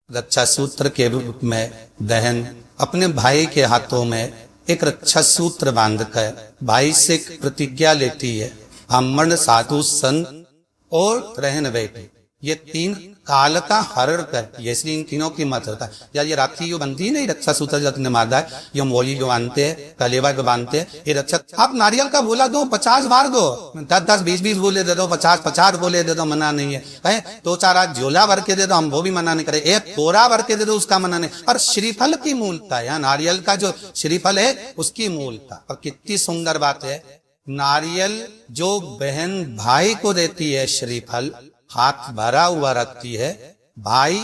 रक्षा सूत्र के रूप में बहन अपने भाई के हाथों में एक रक्षा सूत्र बांधकर भाई से एक प्रतिज्ञा लेती है, ब्राह्मण साधु संत और रहन बैठे, ये तीन काल का हरण कर, इसलिए इन तीनों की मत होता है। या ये राखी जो बनती नहीं, रक्षा सूत्र जो तुमने बांधा है, ये मोली जो बांधते हैं, कलेवा जो बांधते हैं, ये रक्षा। आप नारियल का बोला दो 50 बार दो, 10-10 20-20 बोले दे दो, 50-50 बोले दे दो, मना नहीं है। 2-4 आज झोला भर के दे दो, हम वो भी मना नहीं करे, एक तोरा भर के दे दो, उसका मना नहीं। और श्रीफल की मूलता है, यहाँ नारियल का जो श्रीफल है उसकी मूलता। और कितनी सुंदर बात है, नारियल जो बहन भाई को देती है श्रीफल, हाथ भरा हुआ रखती है, भाई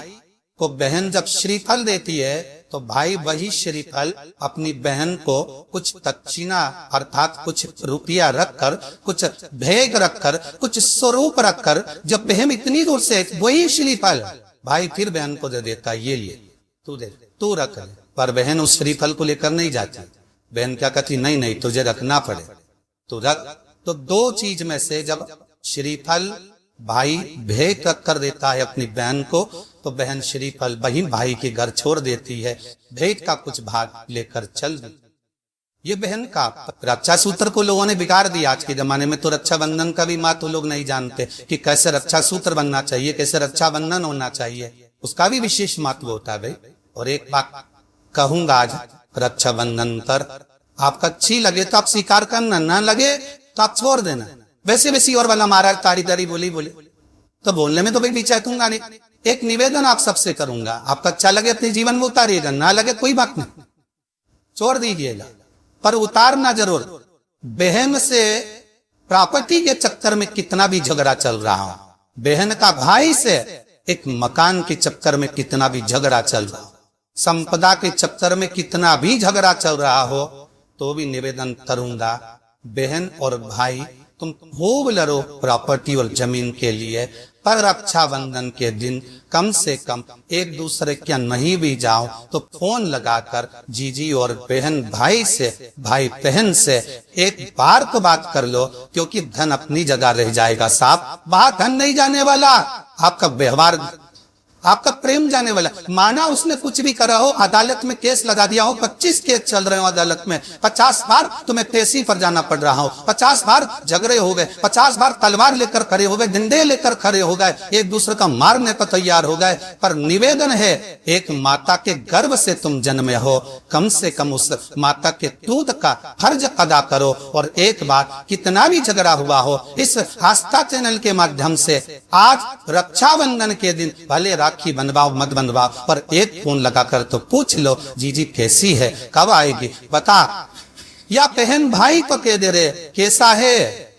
को बहन जब श्रीफल देती है तो भाई वही श्रीफल अपनी बहन को कुछ दक्षिणा अर्थात कुछ रुपया रखकर, कुछ भेंट रखकर, कुछ स्वरूप रखकर, जब बहन इतनी दूर से वही श्रीफल भाई फिर बहन को दे देता है, ये लिए तू दे, तू रख ले। पर बहन उस श्रीफल को लेकर नहीं जाती, बहन क्या कहती, नहीं नहीं तुझे रखना पड़े, तू रख। तो दो चीज में से जब श्रीफल भाई भेंट रख कर देता है अपनी बहन को, तो बहन श्रीफल वही भाई के घर छोड़ देती है, भेंट का कुछ भाग लेकर चल दी। ये बहन का रक्षा सूत्र को लोगों ने बिगाड़ दिया आज के जमाने में। तो रक्षाबंधन का भी महत्व लोग नहीं जानते कि कैसे रक्षा सूत्र बनना चाहिए, कैसे रक्षाबंधन होना चाहिए, उसका भी विशेष महत्व होता है भाई। और एक बात कहूंगा आज रक्षाबंधन पर, आपका अच्छी लगे तो आप स्वीकार करना, ना लगे तो आप छोड़ देना। वैसे वैसी और वाला महाराज तारी तारी बोली बोले तो बोलने में तो भाई बीचातूंगा नहीं। एक निवेदन आप सबसे करूंगा, आपका अच्छा लगे अपने जीवन में उतारिएगा, ना लगे कोई बात नहीं, छोड़ दीजिएगा, पर उतारना जरूर। बहन से प्रॉपर्टी के चक्कर में कितना भी झगड़ा चल रहा हो, बहन का भाई से एक मकान के चक्कर में कितना भी झगड़ा चल रहा हो, संपदा के चक्कर में कितना भी झगड़ा चल रहा हो, तो भी निवेदन करूंगा, बहन और भाई तुम खूब लड़ो प्रॉपर्टी और जमीन के लिए, पर रक्षाबंधन के दिन कम से कम एक दूसरे के नहीं भी जाओ तो फोन लगाकर जीजी और बहन भाई से, भाई बहन से एक बार तो बात कर लो, क्योंकि धन अपनी जगह रह जाएगा साहब, बाहर धन नहीं जाने वाला, आपका व्यवहार, आपका प्रेम जाने वाला। माना उसने कुछ भी करा हो, अदालत में केस लगा दिया हो, 25 केस चल रहे हो अदालत में, 50 बार तुम्हें पेशी पर जाना पड़ रहा हो, 50 बार झगड़े हो गए, 50 बार तलवार लेकर खड़े हो गए, डंडे लेकर खड़े हो गए, एक दूसरे का मारने पर तैयार हो गए, पर निवेदन है, एक माता के गर्भ से तुम जन्मे हो, कम से कम उस माता के दूध का फर्ज अदा करो। और एक बार कितना भी झगड़ा हुआ हो, इस आस्था चैनल के माध्यम से आज रक्षाबंधन के दिन भले राखी बनवाओ मत बनवाओ, पर एक फोन लगाकर तो पूछ लो, जीजी कैसी है, कब आएगी बता, या बहन भाई को कह दे रहे कैसा है,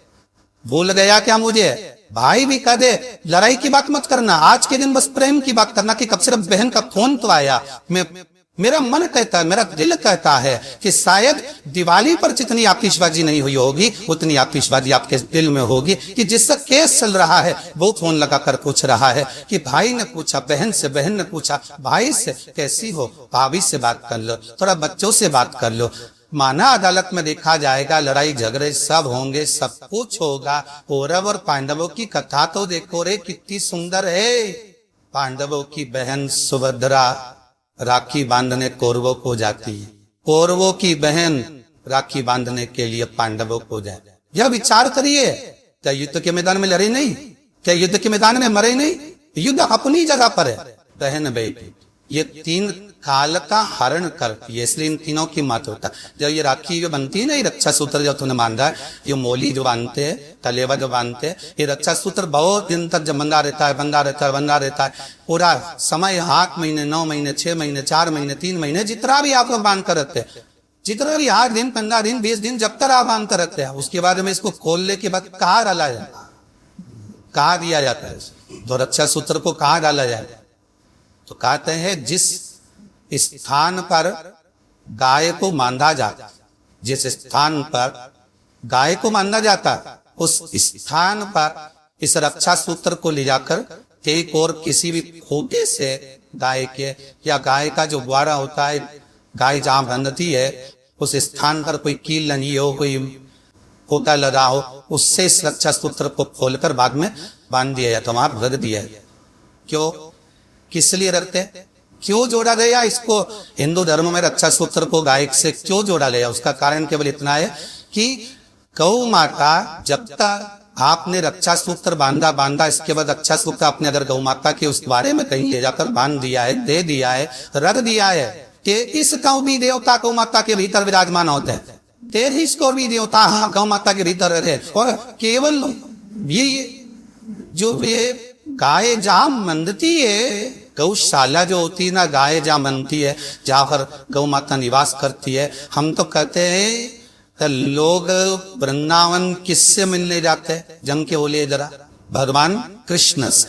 भूल गया क्या मुझे, भाई भी कह दे, लड़ाई की बात मत करना, आज के दिन बस प्रेम की बात करना कि कब सिर्फ बहन का फोन तो आया। मेरा मन कहता है, मेरा दिल कहता है कि शायद दिवाली पर जितनी आतिशबाजी नहीं हुई होगी, उतनी आतिशबाजी आपके दिल में होगी कि जिसका केस चल रहा है वो फोन लगाकर पूछ रहा है कि भाई ने पूछा बहन से, बहन ने पूछा भाई से, कैसी हो, भाभी से बात कर लो, थोड़ा बच्चों से बात कर लो। माना अदालत में देखा जाएगा, लड़ाई झगड़े सब होंगे, सब कुछ होगा। कौरव और पांडवों की कथा तो देखो रे, कितनी सुंदर है। पांडवों की बहन सुभद्रा राखी बांधने कौरवों को जाती है, कौरवों की बहन राखी बांधने के लिए पांडवों को जाए। यह विचार करिए, क्या युद्ध के मैदान में लड़े नहीं, क्या युद्ध के मैदान में मरे नहीं, युद्ध अपनी जगह पर है। बहन बेटी ये तीन काल का हरण करती है, इसलिए इन तीनों की महत्वता। जब ये राखी जो बनती है ना, ये रक्षा सूत्र जो तूने बांधा है, ये मोली जो बांधते हैं, तलेवा जो बांधते हैं, ये रक्षा सूत्र बहुत दिन तक जब बंधा रहता है, बंधा रहता है, बंधा रहता है, पूरा समय 8 महीने, 9 महीने, 6 महीने, 4 महीने, 3 महीने, जितना भी आप बांध कर रखते हैं, जितना भी 8 दिन, 15 दिन, 20 दिन, जब तक आप बांध कर रखते हैं, उसके बाद में इसको खोलने के बाद कहाँ डाला जाए, कहाँ दिया जाता है, तो रक्षा सूत्र को कहाँ डाला जाए, तो कहते हैं जिस स्थान पर गाय को बांधा जाता, जिस स्थान पर गाय को बांधा जाता, उस स्थान पर इस रक्षा सूत्र को ले जाकर एक और किसी भी खोटे से गाय के, या गाय का जो ग्वारा होता है, गाय जहां बंधती है उस स्थान पर कोई कील लगी हो, कोई खोटा लगा हो, उससे इस रक्षा सूत्र को खोलकर बाद में बांध दिया जाता, वहां रख दिया। क्यों, किस लिए रखते हैं? क्यों जोड़ा गया इसको हिंदू धर्म में रक्षा सूत्र को गाय से क्यों जोड़ा गया? उसका कारण केवल इतना है कि गौ माता जब तक आपने रक्षा सूत्र बांधा इसके बाद रक्षा सूत्र आपने अगर गौ माता के उस बारे में कहीं ले जाकर बांध दिया है, दे दिया है, रख दिया है कि इस गौ भी देवता गौ माता के भीतर विराजमान होते हैं, तेरे इसको भी देवता गौ माता के भीतर रहते, और केवल ये जो ये गाय जहां मनती है, गौशाला जो होती है ना, गाय जहां मनती है, जहां पर गौ माता निवास करती है, हम तो कहते हैं तो लोग वृंदावन किससे मिलने जाते हैं? जम के बोलिए जरा, भगवान कृष्ण से,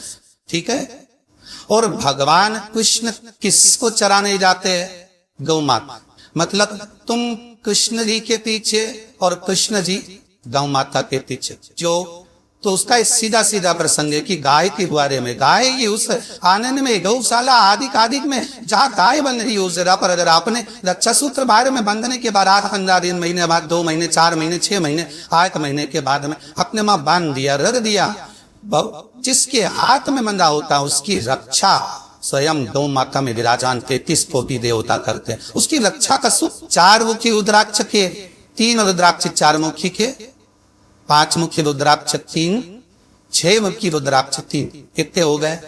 ठीक है। और भगवान कृष्ण किसको चराने जाते हैं? गौ माता। मतलब तुम कृष्ण जी के पीछे और कृष्ण जी गौ माता के पीछे, जो तो उसका सीधा सीधा प्रसंग है कि गाय के बारे में, गाय की उस आनंद में, गौशाला आदि में जहाँ गाय बन रही है उस जगह पर अगर आपने रक्षा सूत्र बाहर में बंधने के बाद 8-15 दिन, महीने बाद, 2 महीने, 4 महीने, 6 महीने, 8 महीने के बाद में अपने माँ बांध दिया, रख दिया, जिसके हाथ में बंधा होता उसकी रक्षा स्वयं गौ माता में विराजमान 33 कोटि देवता करते हैं। उसकी रक्षा का सुख 4 मुखी रुद्राक्ष के, 3 रुद्राक्ष 4 मुखी के, 5 मुखी रुद्राक्ष 3, 6 मुखी रुद्राक्ष 3, कितने हो गए?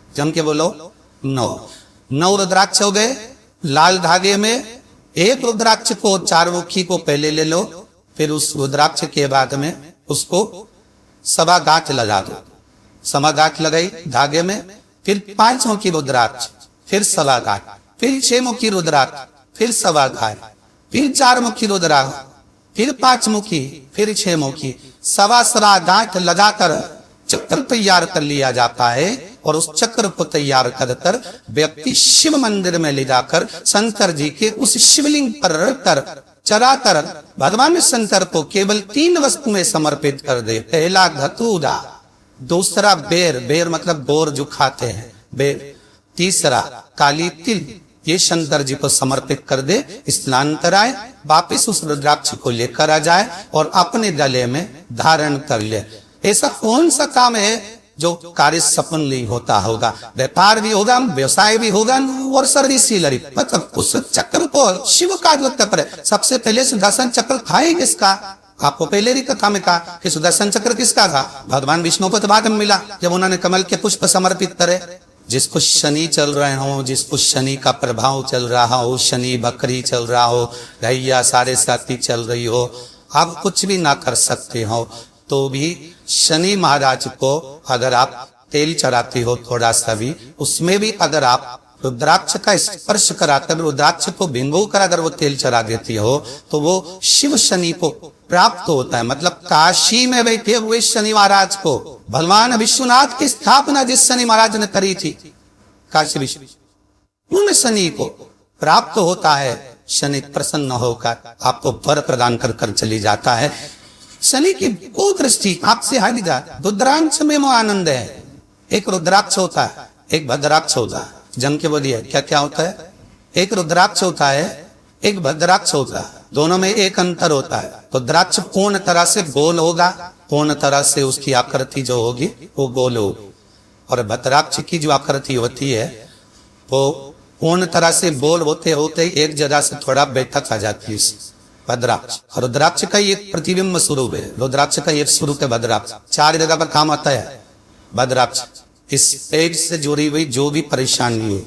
जम के बोलो 9 रुद्राक्ष हो गए। लाल धागे में एक रुद्राक्ष को 4 मुखी को पहले ले लो, फिर उस रुद्राक्ष के बाद में उसको सवा गांठ लगा दो, सवा गांठ लगाई धागे में, फिर 5 मुखी रुद्राक्ष, फिर सवा गांठ, फिर 6 मुखी रुद्राक्ष, फिर सवा गांठ, फिर 4 मुखी रुद्राक्ष, फिर 5 मुखी, फिर 6 मुखी, सवा गांठ लगाकर चक्र तैयार कर लिया जाता है। और उस चक्र को तैयार कर व्यक्ति शिव मंदिर में ले जाकर शंकर जी के उस शिवलिंग पर रखकर चराकर भगवान शंकर को केवल 3 वस्तु में समर्पित कर दे। पहला धतूरा, दूसरा बेर, बेर मतलब बोर जो खाते हैं बेर, तीसरा काली तिल, ये शंकर जी को समर्पित कर दे, स्नान कराए, वापिस उस रुद्राक्ष को लेकर आ जाए और अपने गले में धारण कर ले। ऐसा कौन सा काम है जो कार्य सफल नहीं होता होगा? व्यापार भी होगा, व्यवसाय भी होगा और सर्विसिलरी, मतलब उस चक्र को शिव का जो तत्पर है। सबसे पहले सुदर्शन चक्र खाए किसका? आपको पहले ही कथा में कहा कि सुदर्शन चक्र किसका था? भगवान विष्णु को तो बाद में मिला जब उन्होंने कमल के पुष्प समर्पित करे। जिसको शनि चल रहे हो, जिसको शनि का प्रभाव चल रहा हो, शनि बकरी चल रहा हो, ढैया 7.5 चल रही हो, आप कुछ भी ना कर सकते हो, तो भी शनि महाराज को अगर आप तेल चढ़ाते हो थोड़ा सा भी, उसमें भी अगर आप रुद्राक्ष का स्पर्श कराकर रुद्राक्ष को भिंगो कर अगर वो तेल चढ़ा देती हो तो वो शिव शनि को प्राप्त होता है। मतलब काशी में बैठे हुए शनि महाराज को भगवान विश्वनाथ की स्थापना जिस शनि महाराज ने करी थी काशी विश्व, उन शनि को प्राप्त होता है। शनि प्रसन्न होकर आपको वर प्रदान कर कर चली जाता है। शनि की वो दृष्टि आपसे हट जाए। रुद्राक्ष में वो आनंद है। एक रुद्राक्ष होता है, एक भद्राक्ष होता है। जम के बोलिए क्या क्या होता है? एक रुद्राक्ष होता है, एक भद्राक्ष होता है। दोनों में एक अंतर होता है। रुद्राक्ष पूर्ण तरह से गोल होगा, पूर्ण तरह से उसकी आकृति जो होगी वो गोल होगी, और भद्राक्ष की जो आकृति होती है वो पूर्ण तरह से गोल होते होते एक जगह से थोड़ा बैठक आ जाती है भद्राक्ष। रुद्राक्ष का एक प्रतिबिंब स्वरूप है। रुद्राक्ष का एक स्वरूप है भद्राक्ष। 4 जगह पर काम आता है भद्राक्ष। इस पेट से जुड़ी हुई जो भी परेशानी हो,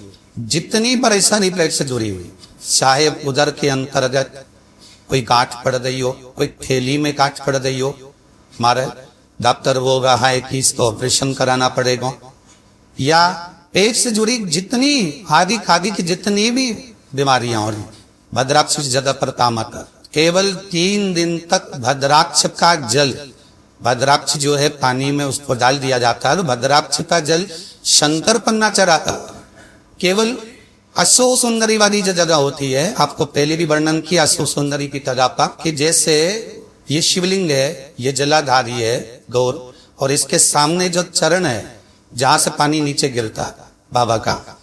जितनी परेशानी पेट से जुड़ी हुई, चाहे उदर के अंतर्गत कोई गांठ पड़ रही हो, कोई थैली में गांठ पड़ रही हो, हमारे डॉक्टर वो रहा है कि इसको ऑपरेशन कराना पड़ेगा, या पेट से जुड़ी जितनी आदि खादी की जितनी भी बीमारियां हो रही, भद्राक्ष की जगह पर काम आता। केवल 3 दिन तक भद्राक्ष का जल, भद्राक्ष जो है पानी में उसको डाल दिया जाता है, तो भद्राक्ष का जल शंकर पन्ना चढ़ाता। केवल अशो सुंदरी वाली जो जगह होती है, आपको पहले भी वर्णन किया अशो सुंदरी की जगह का, कि जैसे ये शिवलिंग है, ये जलाधारी है गौर, और इसके सामने जो चरण है जहां से पानी नीचे गिरता है बाबा का,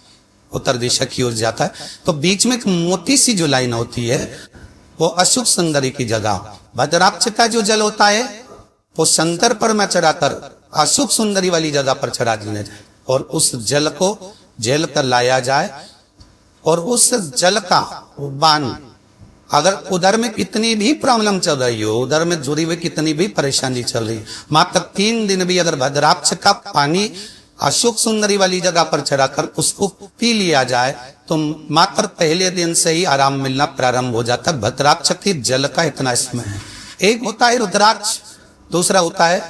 उत्तर दिशा की ओर जाता है, तो बीच में एक मोटी सी जो लाइन होती है वो अशुभ सुंदरी की जगह। भद्राक्ष का जो जल होता है वो शंकर पर में चढ़ाकर अशुभ सुंदरी वाली जगह पर चढ़ा दिया जाए और उस जल को जेल कर लाया जाए। और उस जल का बाण अगर उधर में कितनी भी प्रॉब्लम चल रही हो, उधर में जुड़ी हुई कितनी भी परेशानी चल रही, मात्र 3 दिन भी अगर भद्राक्ष का पानी अशोक सुंदरी वाली जगह पर चढ़ाकर उसको पी लिया जाए तो मात्र पहले दिन से ही आराम मिलना प्रारंभ हो जाता है। भद्राक्ष की जल का इतना इसमें है। एक होता है रुद्राक्ष, दूसरा होता है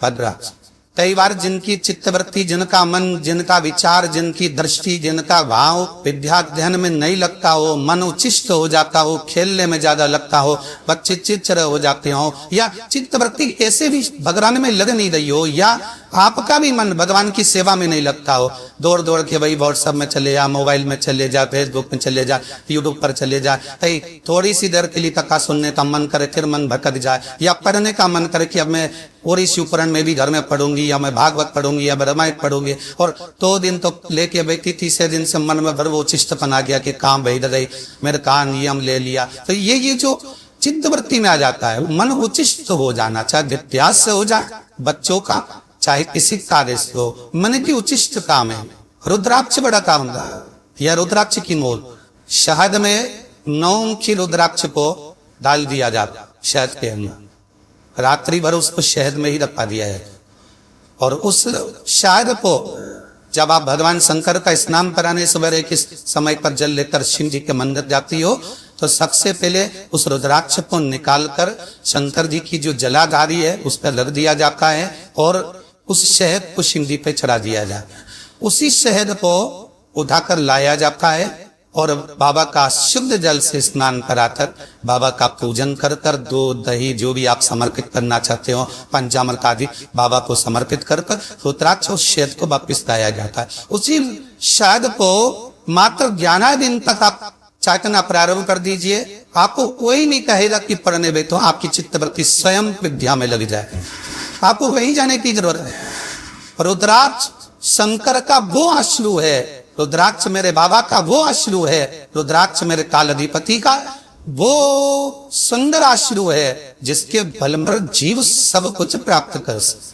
भद्राक्ष। कई बार जिनकी चित्तवृत्ति, जिनका मन, जिनका विचार, जिनकी दृष्टि, जिनका भाव विद्याध्ययन में नहीं लगता हो, मन उच्चिष्ट हो जाता हो, खेलने में ज्यादा लगता हो, बच्चे चिड़चिड़े हो जाते हो, या चित्तवृत्ति ऐसे भी भगवान में लग नहीं रही हो, या आपका भी मन भगवान की सेवा में नहीं लगता हो, दौड़ दौड़ के भाई व्हाट्सएप में चले जा, मोबाइल में चले जा, फेसबुक में चले जा, यूट्यूब पर चले जा, कहीं थोड़ी सी देर के लिए तका सुनने का मन करे फिर मन भटक जाए, या पढ़ने का मन करे कि अब मैं और इस शिवपुराण में भी घर में पढ़ूंगी, या मैं भागवत पढ़ूंगी, या रामायण पढ़ूंगी, और 2 दिन तो लेके बैठी, तीसरे दिन से मन में वो चिष्टपन आ गया कि काम भाई दे मेरे कान नियम ले लिया। तो ये जो चित्तवृत्ति में आ जाता है, मन उचिष्ट हो जाना, चाहे विद्यास से हो जाए बच्चों का, चाहे किसी कार्य से हो, मन की उचिष्ट काम है। रुद्राक्ष बड़ा काम है, यह रुद्राक्ष की मोल शहद में 9 की रुद्राक्ष को डाल दिया जाता शहद के अंदर, रात्रि भर उसको शहद में ही रखा दिया है, और उस शहद को जब आप भगवान शंकर का स्नान कराने सवेरे के समय पर जल लेकर शिव जी के मंदिर जाती हो तो सबसे पहले उस रुद्राक्ष को निकालकर शंकर जी की जो जलाधारी है उस पर रख दिया जाता है, और उस शहद को शिव जी पे चढ़ा दिया जाता है। उसी शहद को उठाकर लाया जाता है और बाबा का शुद्ध जल से स्नान कराकर बाबा का पूजन कर कर दूध दही जो भी आप समर्पित करना चाहते हो, पंचामृत आदि बाबा को समर्पित कर कर रुद्राक्ष और शहद को वापिस लाया जाता है। उसी शहद को मात्र 11 दिन तक आप चाटना प्रारंभ कर दीजिए, आपको कोई नहीं कहेगा कि पढ़ने बैठो, आपकी चित्तवृत्ति स्वयं विद्या में लग जाए, आपको वहीं जाने की जरूरत है। रुद्राक्ष शंकर का वो अश्रु है, रुद्राक्ष मेरे बाबा का वो अश्रु है, रुद्राक्ष मेरे कालाधिपति का वो सुंदर अश्रु है जिसके बल पर जीव सब कुछ प्राप्त कर सकता।